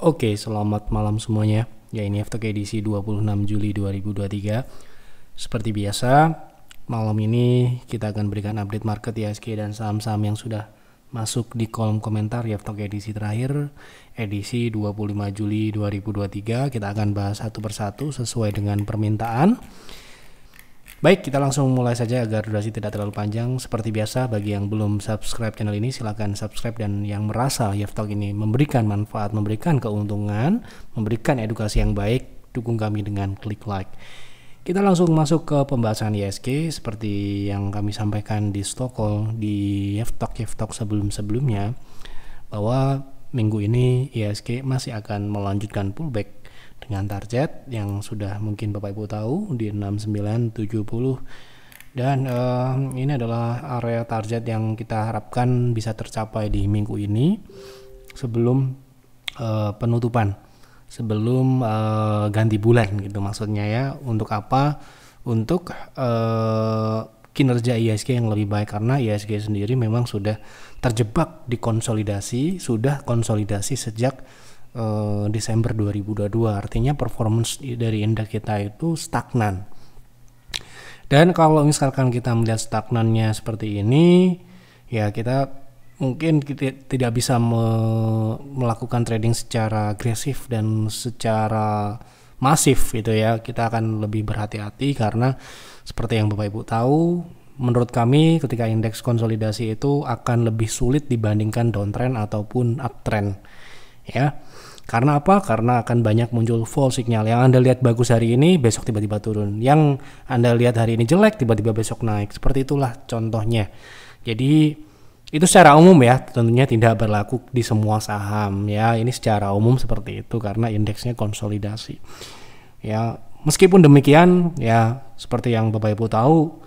Oke, selamat malam semuanya. Ya, ini Aftok edisi 26 Juli 2023. Seperti biasa, malam ini kita akan berikan update market IHSG dan saham-saham yang sudah masuk di kolom komentar ya Aftok edisi terakhir, edisi 25 Juli 2023. Kita akan bahas satu persatu sesuai dengan permintaan. Baik, kita langsung mulai saja agar durasi tidak terlalu panjang. Seperti biasa, bagi yang belum subscribe channel ini, silakan subscribe. Dan yang merasa YFTalk ini memberikan manfaat, memberikan keuntungan, memberikan edukasi yang baik, dukung kami dengan klik like. Kita langsung masuk ke pembahasan IHSG seperti yang kami sampaikan di Stockholm, di YFTalk sebelum-sebelumnya, bahwa minggu ini IHSG masih akan melanjutkan pullback dengan target yang sudah mungkin Bapak Ibu tahu di 6970, dan ini adalah area target yang kita harapkan bisa tercapai di minggu ini sebelum penutupan, sebelum ganti bulan gitu maksudnya ya. Untuk apa? Untuk kinerja IHSG yang lebih baik, karena IHSG sendiri memang sudah terjebak di konsolidasi, sudah konsolidasi sejak Desember 2022, artinya performance dari indeks kita itu stagnan. Dan kalau misalkan kita melihat stagnannya seperti ini, ya kita mungkin tidak bisa melakukan trading secara agresif dan secara masif gitu ya. Kita akan lebih berhati-hati karena seperti yang Bapak Ibu tahu, menurut kami ketika indeks konsolidasi itu akan lebih sulit dibandingkan downtrend ataupun uptrend ya. Karena apa? Karena akan banyak muncul fall signal. Yang Anda lihat bagus hari ini, besok tiba-tiba turun. Yang Anda lihat hari ini jelek, tiba-tiba besok naik. Seperti itulah contohnya. Jadi itu secara umum ya, tentunya tidak berlaku di semua saham ya. Ini secara umum seperti itu karena indeksnya konsolidasi. Ya, meskipun demikian ya, seperti yang Bapak Ibu tahu,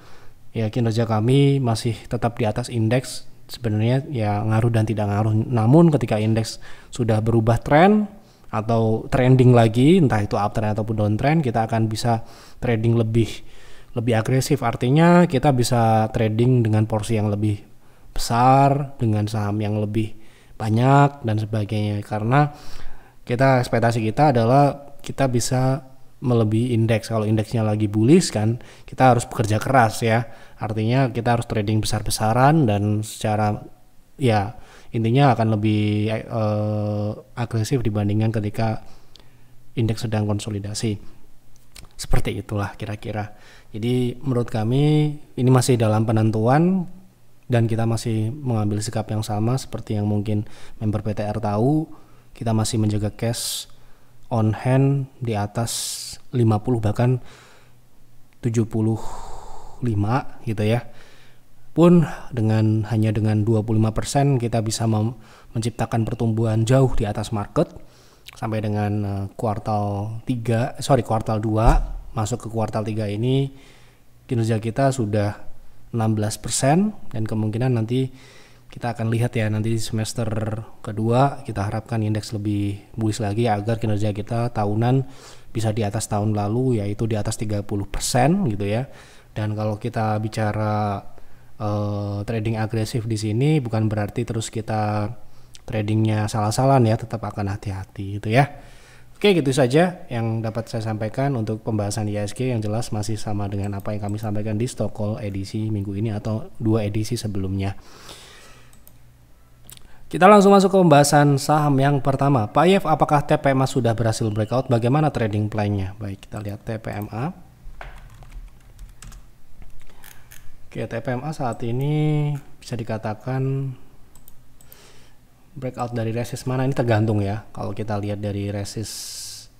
ya kinerja kami masih tetap di atas indeks. Sebenarnya ya ngaruh dan tidak ngaruh, namun ketika indeks sudah berubah tren atau trending lagi, entah itu uptrend ataupun downtrend, kita akan bisa trading lebih agresif. Artinya kita bisa trading dengan porsi yang lebih besar, dengan saham yang lebih banyak dan sebagainya, karena ekspektasi kita adalah kita bisa melebihi indeks. Kalau indeksnya lagi bullish kan, kita harus bekerja keras ya. Artinya kita harus trading besar-besaran dan secara ya intinya akan lebih agresif dibandingkan ketika indeks sedang konsolidasi. Seperti itulah kira-kira. Jadi menurut kami ini masih dalam penentuan dan kita masih mengambil sikap yang sama seperti yang mungkin member PTR tahu. Kita masih menjaga cash on hand di atas 50 bahkan 75 gitu ya. Pun hanya dengan 25% kita bisa menciptakan pertumbuhan jauh di atas market sampai dengan kuartal 2 masuk ke kuartal 3 ini kinerja kita sudah 16%, dan kemungkinan nanti kita akan lihat ya, nanti di semester kedua kita harapkan indeks lebih bullish lagi agar kinerja kita tahunan bisa di atas tahun lalu, yaitu di atas 30% gitu ya. Dan kalau kita bicara trading agresif di sini bukan berarti terus kita tradingnya salah-salah ya, tetap akan hati-hati gitu ya. Oke, gitu saja yang dapat saya sampaikan untuk pembahasan IHSG, yang jelas masih sama dengan apa yang kami sampaikan di Stockholm edisi minggu ini atau 2 edisi sebelumnya. Kita langsung masuk ke pembahasan saham yang pertama. Pak Yev, apakah TPMA sudah berhasil breakout? Bagaimana trading plan-nya? Baik, kita lihat TPMA. Oke, TPMA saat ini bisa dikatakan breakout dari resist mana? Ini tergantung ya. Kalau kita lihat dari resist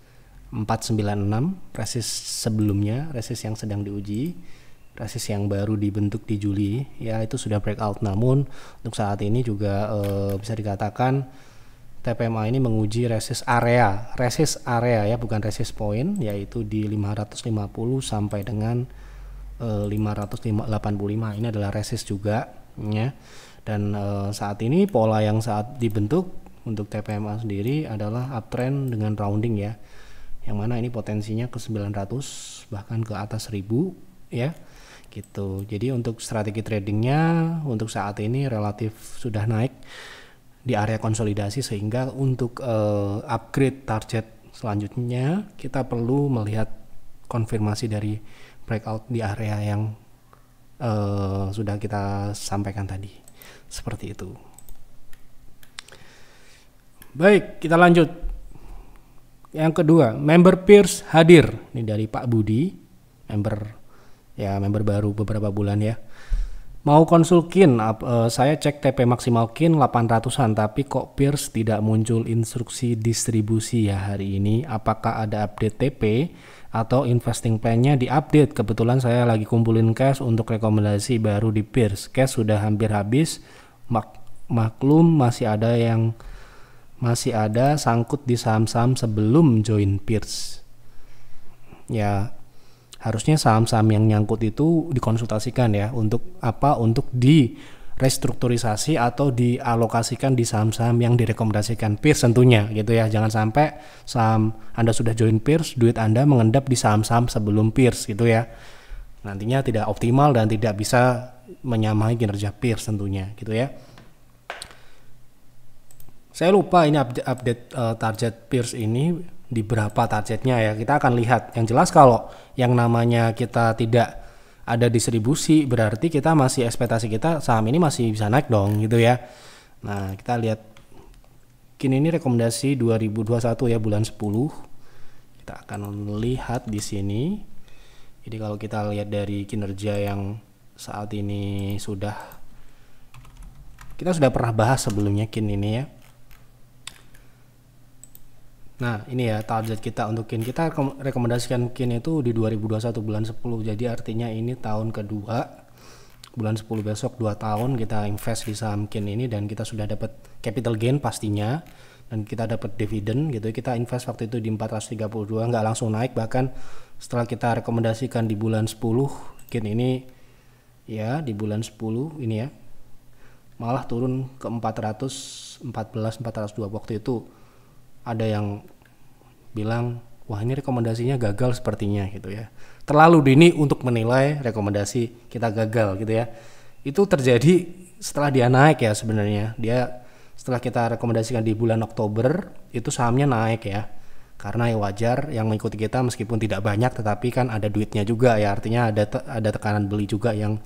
496, resist sebelumnya, resist yang sedang diuji, resist yang baru dibentuk di Juli ya, itu sudah breakout. Namun untuk saat ini juga bisa dikatakan TPMA ini menguji resist area ya, bukan resist point, yaitu di 550 sampai dengan 585. Ini adalah resist juga ya. Dan saat ini pola yang saat dibentuk untuk TPMA sendiri adalah uptrend dengan rounding ya, yang mana ini potensinya ke 900 bahkan ke atas 1000 ya gitu. Jadi untuk strategi tradingnya untuk saat ini relatif sudah naik di area konsolidasi, sehingga untuk upgrade target selanjutnya kita perlu melihat konfirmasi dari breakout di area yang sudah kita sampaikan tadi. Seperti itu. Baik, kita lanjut. Yang kedua, member peers hadir. Ini dari Pak Budi, member baru beberapa bulan ya. Mau konsul KIN, saya cek TP maksimal KIN 800-an, tapi kok peers tidak muncul instruksi distribusi ya hari ini. Apakah ada update TP atau investing plan-nya diupdate? Kebetulan saya lagi kumpulin cash untuk rekomendasi baru di peers. Cash sudah hampir habis, maklum masih ada sangkut di saham-saham sebelum join peers. Ya, harusnya saham-saham yang nyangkut itu dikonsultasikan ya, untuk apa? Untuk di restrukturisasi atau dialokasikan di saham-saham yang direkomendasikan peers tentunya gitu ya. Jangan sampai saham Anda sudah join peers, duit Anda mengendap di saham-saham sebelum peers gitu ya. Nantinya tidak optimal dan tidak bisa menyamai kinerja peers tentunya gitu ya. Saya lupa ini update target peers ini di berapa targetnya ya. Kita akan lihat. Yang jelas kalau yang namanya kita tidak ada distribusi, berarti kita masih ekspektasi kita saham ini masih bisa naik dong gitu ya. Nah, kita lihat KIN ini rekomendasi 2021 ya, bulan 10. Kita akan lihat di sini. Jadi kalau kita lihat dari kinerja yang saat ini kita sudah pernah bahas sebelumnya KIN ini ya. Nah, ini ya target kita untuk KIN. Kita rekomendasikan KIN itu di 2021 bulan 10. Jadi artinya ini tahun kedua. Bulan 10 besok 2 tahun kita invest di saham KIN ini, dan kita sudah dapat capital gain pastinya, dan kita dapat dividen gitu. Kita invest waktu itu di 432, nggak langsung naik, bahkan setelah kita rekomendasikan di bulan 10 KIN ini ya, di bulan 10 ini ya, malah turun ke 414, 402. Waktu itu ada yang bilang, wah ini rekomendasinya gagal sepertinya gitu ya. Terlalu dini untuk menilai rekomendasi kita gagal gitu ya. Itu terjadi setelah dia naik ya sebenarnya. Dia setelah kita rekomendasikan di bulan Oktober, itu sahamnya naik ya. Karena ya wajar, yang mengikuti kita meskipun tidak banyak, tetapi kan ada duitnya juga ya. Artinya ada tekanan beli juga, yang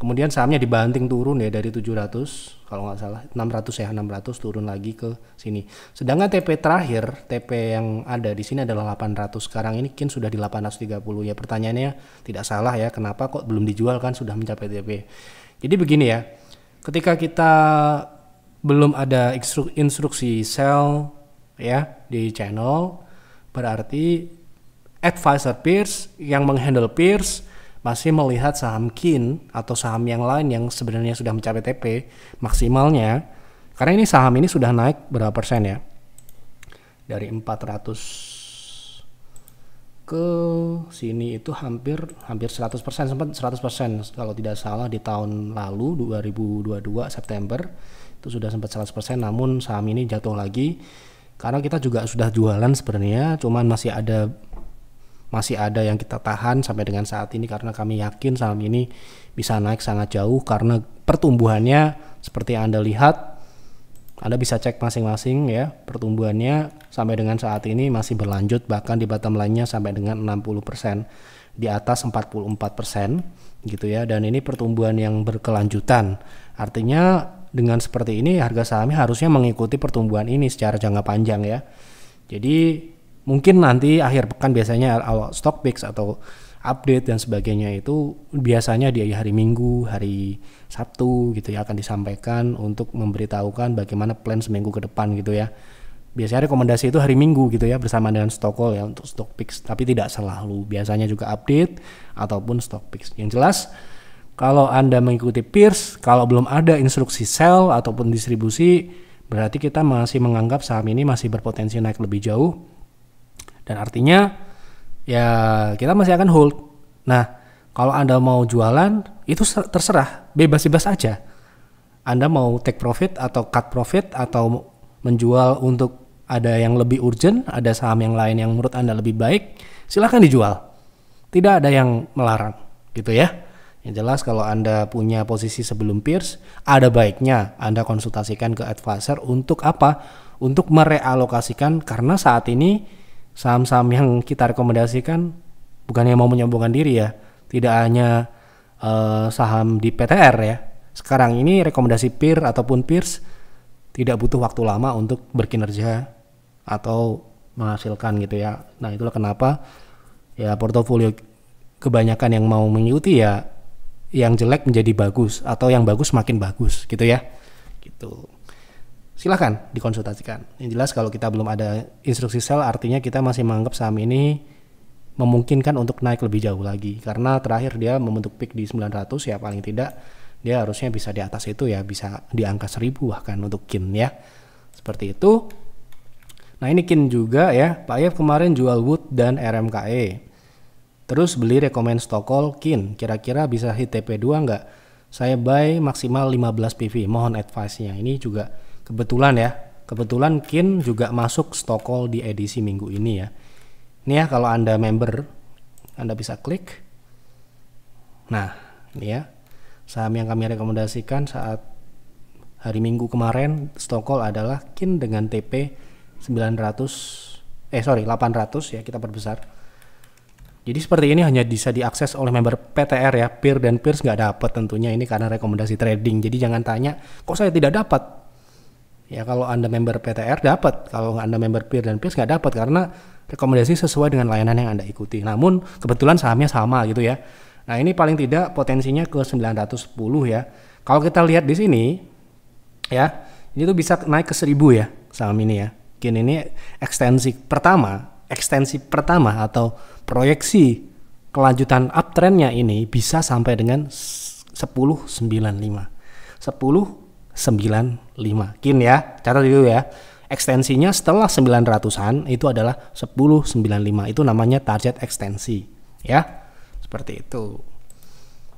kemudian sahamnya dibanting turun ya dari 700 kalau nggak salah, 600 turun lagi ke sini. Sedangkan TP terakhir, TP yang ada di sini adalah 800. Sekarang ini KIN sudah di 830 ya. Pertanyaannya tidak salah ya, kenapa kok belum dijual, kan sudah mencapai TP. Jadi begini ya, ketika kita belum ada instruksi sell ya di channel, berarti advisor peers yang menghandle peers masih melihat saham KIN atau saham yang lain yang sebenarnya sudah mencapai TP maksimalnya, karena ini saham ini sudah naik berapa persen ya, dari 400 ke sini itu hampir 100%, sempat 100% kalau tidak salah di tahun lalu 2022 September itu sudah sempat 100%, namun saham ini jatuh lagi karena kita juga sudah jualan sebenarnya, cuman masih ada yang kita tahan sampai dengan saat ini, karena kami yakin saham ini bisa naik sangat jauh karena pertumbuhannya seperti yang Anda lihat. Anda bisa cek masing-masing ya, pertumbuhannya sampai dengan saat ini masih berlanjut, bahkan di bottom line-nya sampai dengan 60%, di atas 44% gitu ya, dan ini pertumbuhan yang berkelanjutan. Artinya dengan seperti ini harga sahamnya harusnya mengikuti pertumbuhan ini secara jangka panjang ya. Jadi mungkin nanti akhir pekan biasanya awal stock picks atau update dan sebagainya itu biasanya di hari Minggu, hari Sabtu gitu ya, akan disampaikan untuk memberitahukan bagaimana plan seminggu ke depan gitu ya. Biasanya rekomendasi itu hari Minggu gitu ya, bersama dengan stock call ya untuk stock picks, tapi tidak selalu. Biasanya juga update ataupun stock picks. Yang jelas kalau Anda mengikuti peers, kalau belum ada instruksi sell ataupun distribusi, berarti kita masih menganggap saham ini masih berpotensi naik lebih jauh. Dan artinya ya kita masih akan hold. Nah, kalau Anda mau jualan itu terserah, bebas-bebas aja. Anda mau take profit atau cut profit atau menjual untuk ada yang lebih urgent, ada saham yang lain yang menurut Anda lebih baik, silahkan dijual. Tidak ada yang melarang gitu ya. Yang jelas kalau Anda punya posisi sebelum peers, ada baiknya Anda konsultasikan ke advisor untuk apa? Untuk merealokasikan, karena saat ini saham-saham yang kita rekomendasikan bukannya mau menyombongkan diri ya, tidak hanya saham di PTR ya. Sekarang ini rekomendasi peer ataupun peers tidak butuh waktu lama untuk berkinerja atau menghasilkan gitu ya. Nah itulah kenapa ya portofolio kebanyakan yang mau mengikuti ya yang jelek menjadi bagus atau yang bagus makin bagus gitu ya. Gitu. Silahkan dikonsultasikan. Yang jelas kalau kita belum ada instruksi sell artinya kita masih menganggap saham ini memungkinkan untuk naik lebih jauh lagi. Karena terakhir dia membentuk peak di 900 ya, paling tidak dia harusnya bisa di atas itu ya, bisa di angka 1000 bahkan untuk KIN ya. Seperti itu. Nah ini KIN juga ya, Pak Yef kemarin jual Wood dan RMKE. Terus beli rekomend Stokol KIN, kira-kira bisa hit TP2 nggak? Saya buy maksimal 15 PV, mohon advice-nya. Ini juga kebetulan ya, kebetulan KIN juga masuk Stokol di edisi minggu ini ya. Ini ya kalau Anda member, Anda bisa klik. Nah ini ya, saham yang kami rekomendasikan saat hari Minggu kemarin Stokol adalah KIN dengan TP 800 ya, kita perbesar. Jadi seperti ini hanya bisa diakses oleh member PTR ya, peer dan peers nggak dapat tentunya, ini karena rekomendasi trading. Jadi jangan tanya, kok saya tidak dapat? Ya kalau Anda member PTR dapat, kalau Anda member peer dan peers nggak dapat karena rekomendasi sesuai dengan layanan yang Anda ikuti. Namun kebetulan sahamnya sama gitu ya. Nah ini paling tidak potensinya ke 910 ya. Kalau kita lihat di sini ya, ini tuh bisa naik ke 1000 ya saham ini ya. KIN ini ekstensi pertama atau proyeksi kelanjutan uptrendnya ini bisa sampai dengan 1095 KIN ya, catat dulu ya, ekstensinya setelah 900-an itu adalah 1095, itu namanya target ekstensi ya, seperti itu.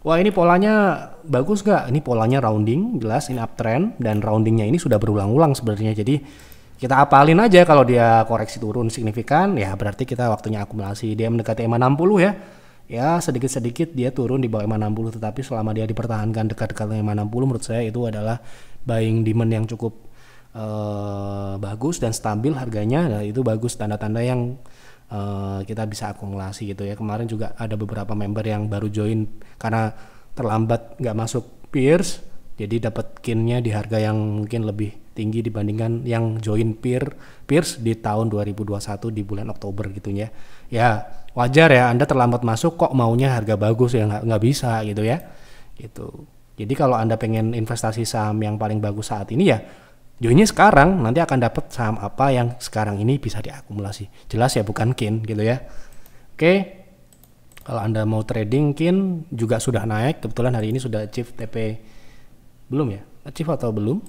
Wah ini polanya bagus gak? Ini polanya rounding, jelas ini uptrend, dan roundingnya ini sudah berulang-ulang sebenarnya. Jadi kita apalin aja kalau dia koreksi turun signifikan ya berarti kita waktunya akumulasi. Dia mendekati EMA 60 ya. Ya sedikit-sedikit dia turun di bawah EMA 60, tetapi selama dia dipertahankan dekat-dekat EMA 60 menurut saya itu adalah buying demand yang cukup bagus dan stabil harganya. Nah, itu bagus, tanda-tanda yang kita bisa akumulasi gitu ya. Kemarin juga ada beberapa member yang baru join karena terlambat nggak masuk peers, jadi dapat KIN-nya di harga yang mungkin lebih tinggi dibandingkan yang join peers di tahun 2021 di bulan Oktober gitu ya. Ya wajar ya, Anda terlambat masuk kok maunya harga bagus ya, nggak bisa gitu ya. Gitu. Jadi kalau Anda pengen investasi saham yang paling bagus saat ini ya joinnya sekarang, nanti akan dapat saham apa yang sekarang ini bisa diakumulasi. Jelas ya, bukan KIN gitu ya. Oke. Kalau Anda mau trading KIN juga sudah naik, kebetulan hari ini sudah achieve TP belum ya? Achieve atau belum?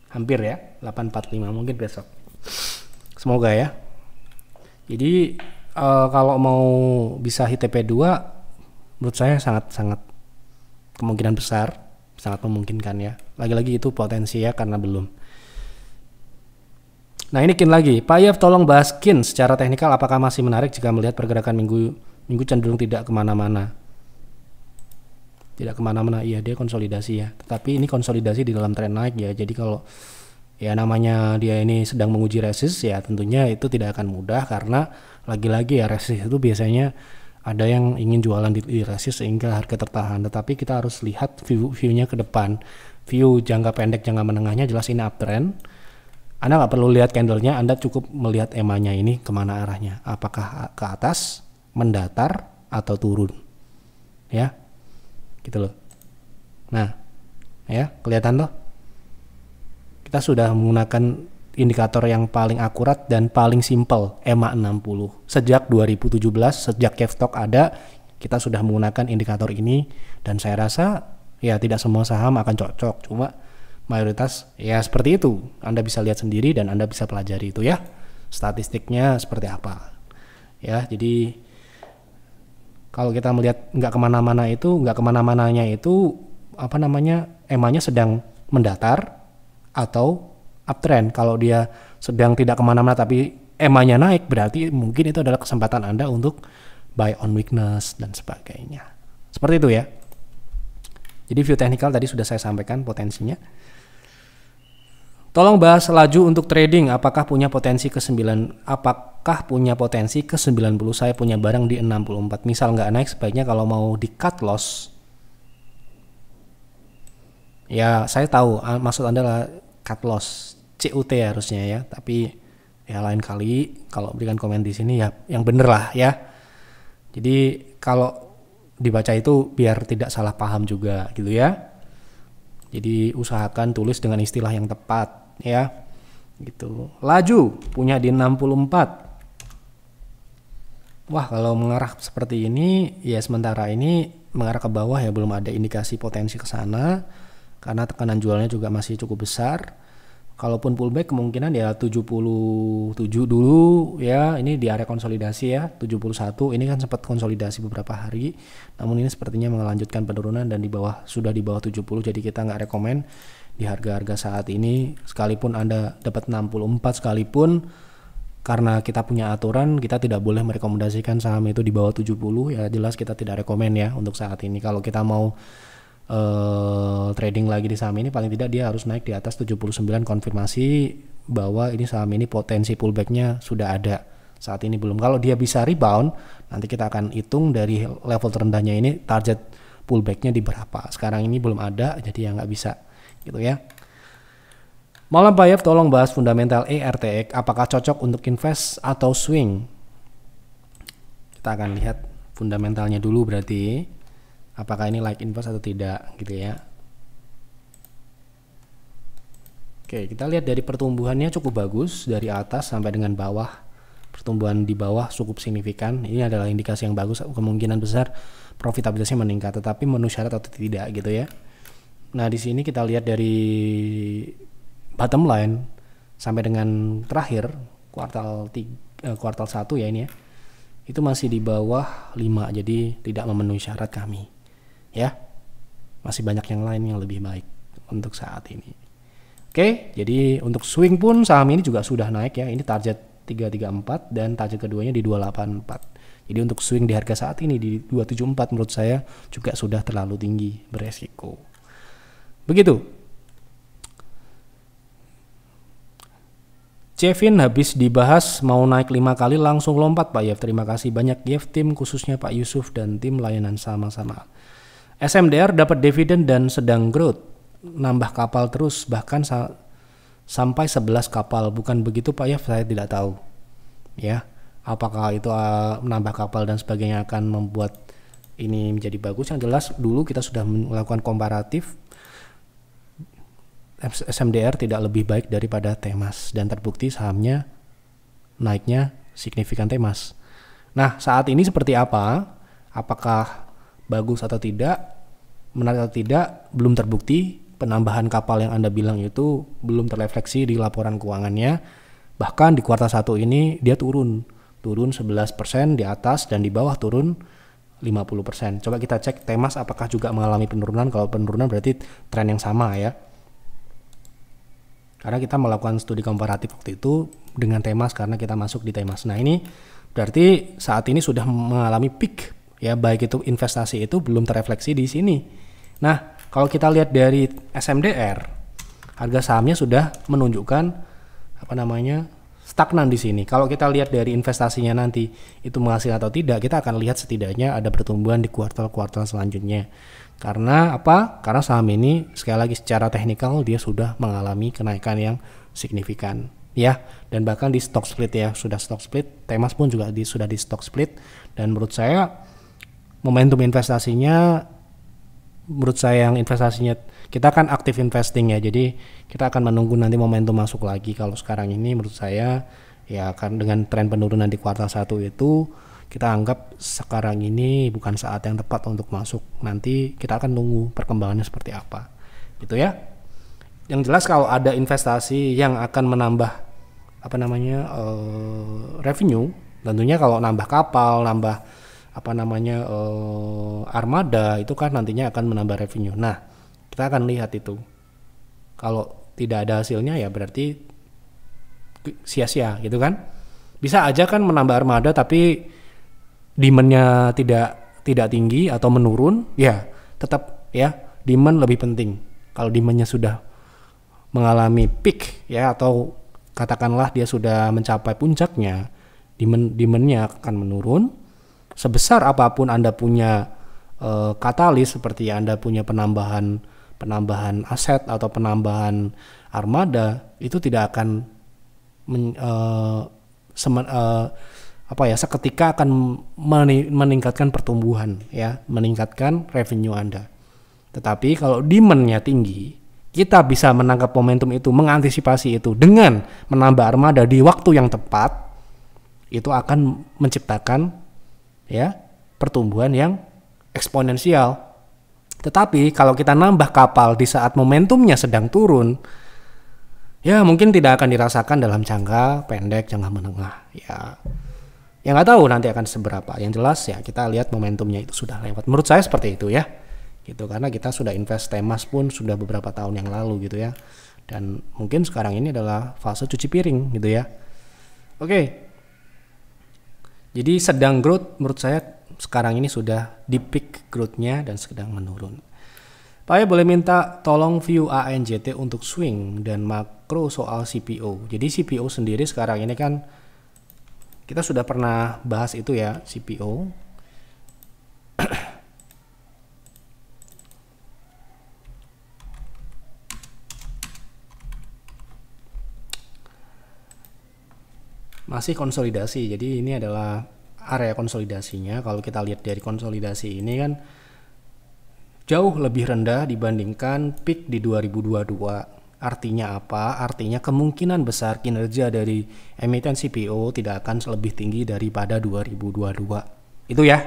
Hampir ya, 845 mungkin besok. Semoga ya. Jadi kalau mau bisa hit TP2 menurut saya sangat kemungkinan besar, sangat memungkinkan ya. Lagi-lagi itu potensi ya karena belum. Nah ini KIN lagi. Pak Yef tolong bahas KIN secara teknikal apakah masih menarik jika melihat pergerakan minggu cenderung tidak kemana-mana. Tidak kemana-mana, iya dia konsolidasi ya. Tetapi ini konsolidasi di dalam tren naik ya. Jadi kalau ya namanya dia ini sedang menguji resist ya tentunya itu tidak akan mudah karena lagi-lagi ya resist itu biasanya ada yang ingin jualan di resist sehingga harga tertahan. Tetapi kita harus lihat view-nya ke depan. View jangka pendek, jangka menengahnya jelas ini uptrend. Anda nggak perlu lihat candlenya, Anda cukup melihat EMA-nya ini kemana arahnya. Apakah ke atas, mendatar, atau turun. Ya. Gitu loh. Nah, ya kelihatan loh. Kita sudah menggunakan indikator yang paling akurat dan paling simple, EMA 60. Sejak 2017, sejak Kevstock ada, kita sudah menggunakan indikator ini dan saya rasa ya tidak semua saham akan cocok, cuma mayoritas ya seperti itu. Anda bisa lihat sendiri dan Anda bisa pelajari itu ya. Statistiknya seperti apa. Ya, jadi kalau kita melihat nggak kemana-mananya itu apa namanya, EMA-nya sedang mendatar atau uptrend. Kalau dia sedang tidak kemana-mana tapi EMA-nya naik, berarti mungkin itu adalah kesempatan Anda untuk buy on weakness dan sebagainya. Seperti itu ya. Jadi view technical tadi sudah saya sampaikan potensinya. Tolong bahas laju untuk trading, apakah punya potensi ke 90, saya punya barang di 64. Misal nggak naik, sebaiknya kalau mau di cut loss. Ya, saya tahu maksud Anda adalah cut loss, CUT harusnya ya, tapi ya lain kali kalau berikan komen di sini ya yang bener lah ya. Jadi kalau dibaca itu biar tidak salah paham juga gitu ya. Jadi usahakan tulis dengan istilah yang tepat ya. Gitu. Laju punya di 64. Wah, kalau mengarah seperti ini ya sementara ini mengarah ke bawah ya, belum ada indikasi potensi ke sana karena tekanan jualnya juga masih cukup besar. Kalaupun pullback kemungkinan ya 77 dulu ya, ini di area konsolidasi ya, 71 ini kan sempat konsolidasi beberapa hari, namun ini sepertinya melanjutkan penurunan dan sudah di bawah 70, jadi kita nggak rekomen di harga-harga saat ini, sekalipun Anda dapat 64 sekalipun, karena kita punya aturan kita tidak boleh merekomendasikan saham itu di bawah 70 ya, jelas kita tidak rekomen ya untuk saat ini. Kalau kita mau trading lagi di saham ini, paling tidak dia harus naik di atas 79, konfirmasi bahwa ini saham ini potensi pullbacknya sudah ada. Saat ini belum. Kalau dia bisa rebound, nanti kita akan hitung dari level terendahnya ini target pullbacknya di berapa. Sekarang ini belum ada, jadi ya nggak bisa gitu ya. Malam Pak Yap, tolong bahas fundamental ERTX, apakah cocok untuk invest atau swing? Kita akan lihat fundamentalnya dulu berarti. Apakah ini like invest atau tidak gitu ya. Oke, kita lihat dari pertumbuhannya cukup bagus dari atas sampai dengan bawah. Pertumbuhan di bawah cukup signifikan. Ini adalah indikasi yang bagus, kemungkinan besar profitabilitasnya meningkat, tetapi memenuhi syarat atau tidak gitu ya. Nah, di sini kita lihat dari bottom line sampai dengan terakhir kuartal 1 ya ini ya. Itu masih di bawah 5, jadi tidak memenuhi syarat kami. Ya, masih banyak yang lain yang lebih baik untuk saat ini. Oke, jadi untuk swing pun saham ini juga sudah naik ya. Ini target 334 dan target keduanya di 284. Jadi untuk swing di harga saat ini di 274 menurut saya juga sudah terlalu tinggi, beresiko. Begitu. Kevin habis dibahas mau naik 5 kali langsung lompat Pak Yev. Terima kasih banyak Yev, tim khususnya Pak Yusuf dan tim layanan sama-sama. SMDR dapat dividen dan sedang growth, nambah kapal terus bahkan sampai 11 kapal, bukan begitu Pak Yev? Saya tidak tahu ya, apakah itu menambah kapal dan sebagainya akan membuat ini menjadi bagus. Yang jelas dulu kita sudah melakukan komparatif, SMDR tidak lebih baik daripada Temas dan terbukti sahamnya naiknya signifikan Temas. Nah, saat ini seperti apa? Apakah bagus atau tidak, menarik atau tidak, belum terbukti. Penambahan kapal yang Anda bilang itu belum terrefleksi di laporan keuangannya. Bahkan di kuartal 1 ini dia turun 11% di atas dan di bawah turun 50%. Coba kita cek Temas apakah juga mengalami penurunan. Kalau penurunan berarti tren yang sama ya. Karena kita melakukan studi komparatif waktu itu dengan Temas karena kita masuk di Temas. Nah, ini berarti saat ini sudah mengalami peak ya, baik itu investasi itu belum terrefleksi di sini. Nah, kalau kita lihat dari SMDR, harga sahamnya sudah menunjukkan stagnan di sini. Kalau kita lihat dari investasinya nanti itu menghasilkan atau tidak, kita akan lihat setidaknya ada pertumbuhan di kuartal-kuartal selanjutnya. Karena apa? Karena saham ini sekali lagi secara teknikal dia sudah mengalami kenaikan yang signifikan ya, dan bahkan di stock split ya, sudah stock split. Temas pun juga sudah di stock split, dan menurut saya momentum investasinya, yang investasinya kita kan aktif investing ya, jadi kita akan menunggu nanti momentum masuk lagi. Kalau sekarang ini menurut saya ya kan dengan tren penurunan di kuartal 1 itu kita anggap sekarang ini bukan saat yang tepat untuk masuk. Nanti kita akan tunggu perkembangannya seperti apa gitu ya. Yang jelas kalau ada investasi yang akan menambah revenue, tentunya kalau nambah kapal, nambah armada, itu kan nantinya akan menambah revenue. Nah, kita akan lihat itu. Kalau tidak ada hasilnya ya berarti sia-sia gitu kan. Bisa aja kan menambah armada tapi demand-nya tidak tinggi atau menurun, ya tetap ya demand lebih penting. Kalau demandnya sudah mengalami peak ya, atau katakanlah dia sudah mencapai puncaknya, demandnya akan menurun. Sebesar apapun Anda punya katalis, seperti Anda punya penambahan aset atau penambahan armada, itu tidak akan seketika akan meningkatkan pertumbuhan ya, meningkatkan revenue Anda. Tetapi kalau demand-nya tinggi, kita bisa menangkap momentum itu, mengantisipasi itu dengan menambah armada di waktu yang tepat, itu akan menciptakan ya pertumbuhan yang eksponensial. Tetapi kalau kita nambah kapal di saat momentumnya sedang turun, ya mungkin tidak akan dirasakan dalam jangka pendek, jangka menengah. Ya nggak tahu nanti akan seberapa. Yang jelas ya kita lihat momentumnya itu sudah lewat. Menurut saya seperti itu ya. Gitu, karena kita sudah invest Temas pun sudah beberapa tahun yang lalu gitu ya. Dan mungkin sekarang ini adalah fase cuci piring gitu ya. Oke. Jadi sedang growth, menurut saya sekarang ini sudah di peak growth-nya dan sedang menurun. Pak boleh minta tolong view ANJT untuk swing dan makro soal CPO. Jadi CPO sendiri sekarang ini kan kita sudah pernah bahas itu ya, CPO. Masih konsolidasi, jadi ini adalah area konsolidasinya. Kalau kita lihat dari konsolidasi ini kan jauh lebih rendah dibandingkan peak di 2022. Artinya apa? Artinya kemungkinan besar kinerja dari emiten CPO tidak akan lebih tinggi daripada 2022. Itu ya,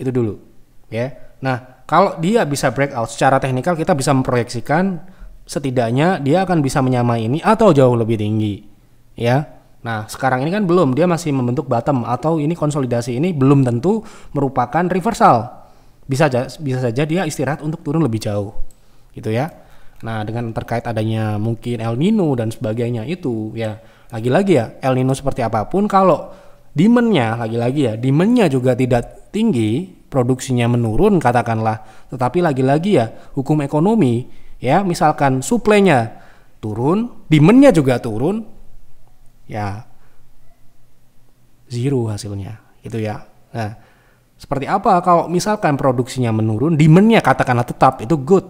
itu dulu ya. Nah, kalau dia bisa breakout secara teknikal, kita bisa memproyeksikan setidaknya dia akan bisa menyamai ini atau jauh lebih tinggi ya. Nah sekarang ini kan belum, dia masih membentuk bottom, atau ini konsolidasi ini belum tentu merupakan reversal. Bisa saja dia istirahat untuk turun lebih jauh gitu ya. Nah dengan terkait adanya mungkin El Nino dan sebagainya itu ya, lagi-lagi ya El Nino seperti apapun, kalau demand-nya lagi-lagi ya, demand-nya juga tidak tinggi, produksinya menurun katakanlah, tetapi lagi-lagi ya hukum ekonomi ya, misalkan supply-nya turun, demand-nya juga turun, ya zero hasilnya gitu ya. Nah seperti apa kalau misalkan produksinya menurun, demand-nya katakanlah tetap, itu good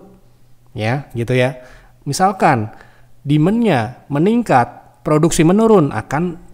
ya gitu ya. Misalkan demand-nya meningkat, produksi menurun,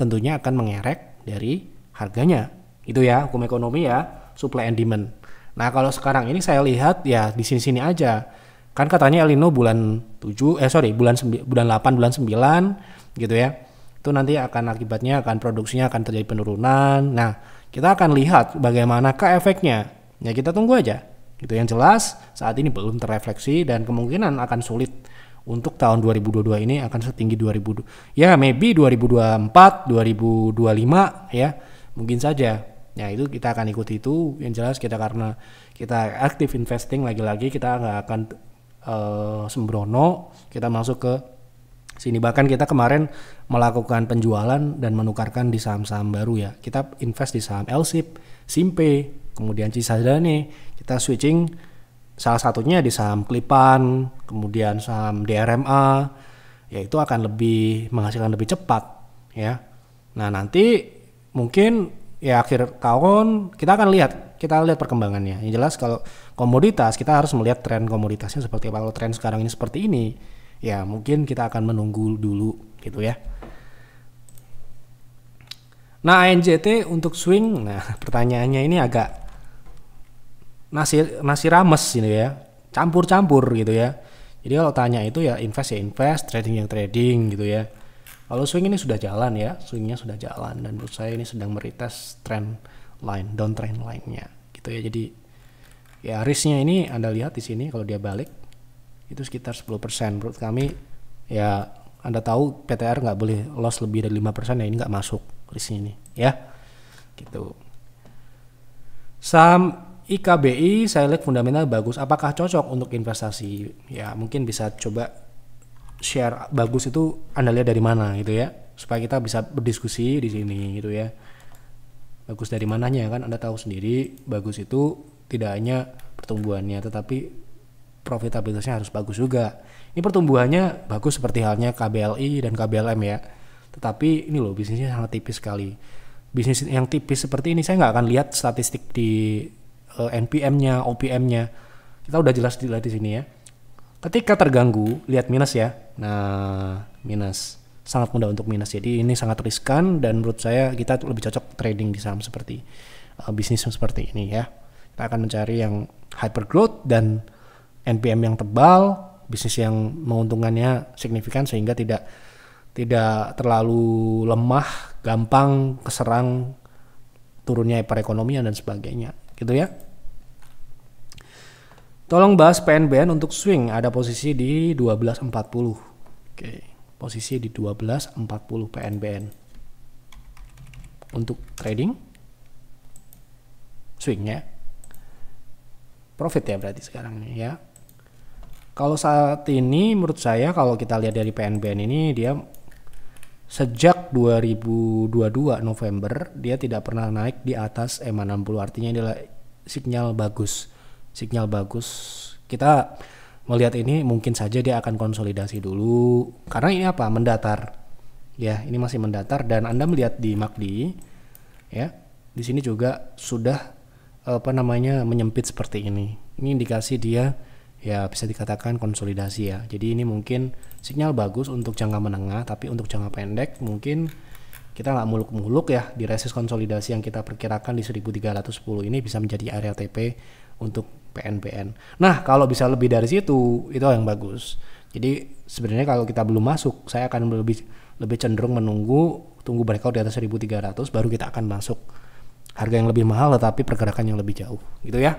tentunya akan mengerek dari harganya itu ya, hukum ekonomi ya, supply and demand. Nah kalau sekarang ini saya lihat ya di sini-sini aja kan, katanya El Nino bulan 8 bulan 9 gitu ya. Itu nanti akan akibatnya akan produksinya akan terjadi penurunan. Nah kita akan lihat bagaimanakah efeknya ya, kita tunggu aja gitu. Yang jelas saat ini belum terrefleksi dan kemungkinan akan sulit untuk tahun 2022 ini akan setinggi 2000 ya, maybe 2024 2025 ya, mungkin saja ya. Itu kita akan ikuti itu. Yang jelas kita, karena kita active investing, lagi-lagi kita nggak akan sembrono kita masuk ke sini. Bahkan kita kemarin melakukan penjualan dan menukarkan di saham-saham baru ya. Kita invest di saham LSIP, Simpe, kemudian Cisadane. Kita switching salah satunya di saham Klipan, kemudian saham DRMA. Ya itu akan lebih menghasilkan lebih cepat ya. Nah nanti mungkin ya akhir tahun kita akan lihat perkembangannya. Yang jelas kalau komoditas, kita harus melihat tren komoditasnya seperti apa. Kalau tren sekarang ini seperti ini, ya mungkin kita akan menunggu dulu gitu ya. Nah ANJT untuk swing, nah pertanyaannya ini agak nasi rames gitu ya, campur-campur gitu ya. Jadi kalau tanya itu ya invest, trading yang trading gitu ya. Kalau swing ini sudah jalan ya, swingnya sudah jalan, dan menurut saya ini sedang meretest trend line, downtrend line-nya gitu ya. Jadi ya risknya ini Anda lihat di sini, kalau dia balik itu sekitar 10%. Menurut kami ya, Anda tahu PTR nggak boleh loss lebih dari 5% ya, ini nggak masuk risknya ini ya gitu. Saham IKBI saya lihat fundamental bagus, apakah cocok untuk investasi? Ya mungkin bisa coba share bagus itu Anda lihat dari mana gitu ya, supaya kita bisa berdiskusi di sini gitu ya. Bagus dari mananya kan Anda tahu sendiri, bagus itu tidak hanya pertumbuhannya tetapi profitabilitasnya harus bagus juga. Ini pertumbuhannya bagus seperti halnya KBLI dan KBLM ya. Tetapi ini loh bisnisnya sangat tipis sekali. Bisnis yang tipis seperti ini saya nggak akan lihat statistik di NPM-nya, OPM-nya. Kita udah jelas dilihat di sini ya. Ketika terganggu, lihat minus ya. Nah, minus. Sangat mudah untuk minus. Jadi ini sangat riskan dan menurut saya kita lebih cocok trading di saham seperti bisnis seperti ini ya. Kita akan mencari yang hyper growth dan NPM yang tebal, bisnis yang menguntungkannya signifikan sehingga tidak terlalu lemah, gampang keserang turunnya perekonomian dan sebagainya, gitu ya. Tolong bahas PNBN untuk swing, ada posisi di 12.40. Oke, posisi di 12.40 PNBN. Untuk trading swing ya. Profit ya berarti sekarang nih ya. Kalau saat ini menurut saya kalau kita lihat dari PNBN ini dia sejak 2022 November dia tidak pernah naik di atas EMA 60, artinya adalah sinyal bagus. Sinyal bagus. Kita melihat ini mungkin saja dia akan konsolidasi dulu karena ini apa? Mendatar. Ya, ini masih mendatar dan Anda melihat di MACD ya. Di sini juga sudah menyempit seperti ini. Ini indikasi dia ya bisa dikatakan konsolidasi ya. Jadi ini mungkin sinyal bagus untuk jangka menengah, tapi untuk jangka pendek mungkin kita nggak muluk-muluk ya. Di resist konsolidasi yang kita perkirakan di 1310 ini bisa menjadi area TP untuk PNBN. Nah, kalau bisa lebih dari situ itu yang bagus. Jadi sebenarnya kalau kita belum masuk, saya akan lebih cenderung tunggu breakout di atas 1300 baru kita akan masuk. Harga yang lebih mahal tetapi pergerakan yang lebih jauh, gitu ya.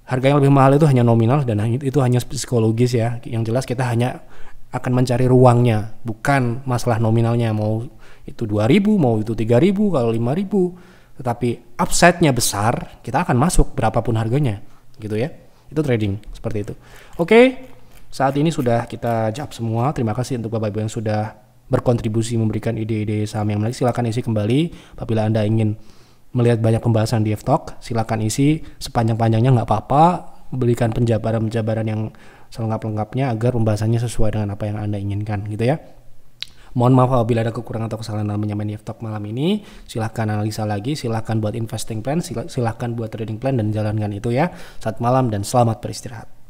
Harga yang lebih mahal itu hanya nominal dan itu hanya psikologis ya. Yang jelas kita hanya akan mencari ruangnya, bukan masalah nominalnya, mau itu 2000, mau itu 3000, kalau 5000. Tetapi upside-nya besar, kita akan masuk berapapun harganya, gitu ya. Itu trading seperti itu. Oke, saat ini sudah kita jawab semua. Terima kasih untuk Bapak Ibu yang sudah berkontribusi memberikan ide-ide saham yang menarik. Silakan isi kembali. Apabila Anda ingin melihat banyak pembahasan di F-Talk, silakan isi sepanjang-panjangnya, nggak apa-apa. Berikan penjabaran-penjabaran yang selengkap-lengkapnya agar pembahasannya sesuai dengan apa yang Anda inginkan, gitu ya. Mohon maaf apabila ada kekurangan atau kesalahan dalam menyampaikan F-Talk malam ini. Silahkan analisa lagi, silahkan buat investing plan, silahkan buat trading plan dan jalankan itu ya. Selamat malam dan selamat beristirahat.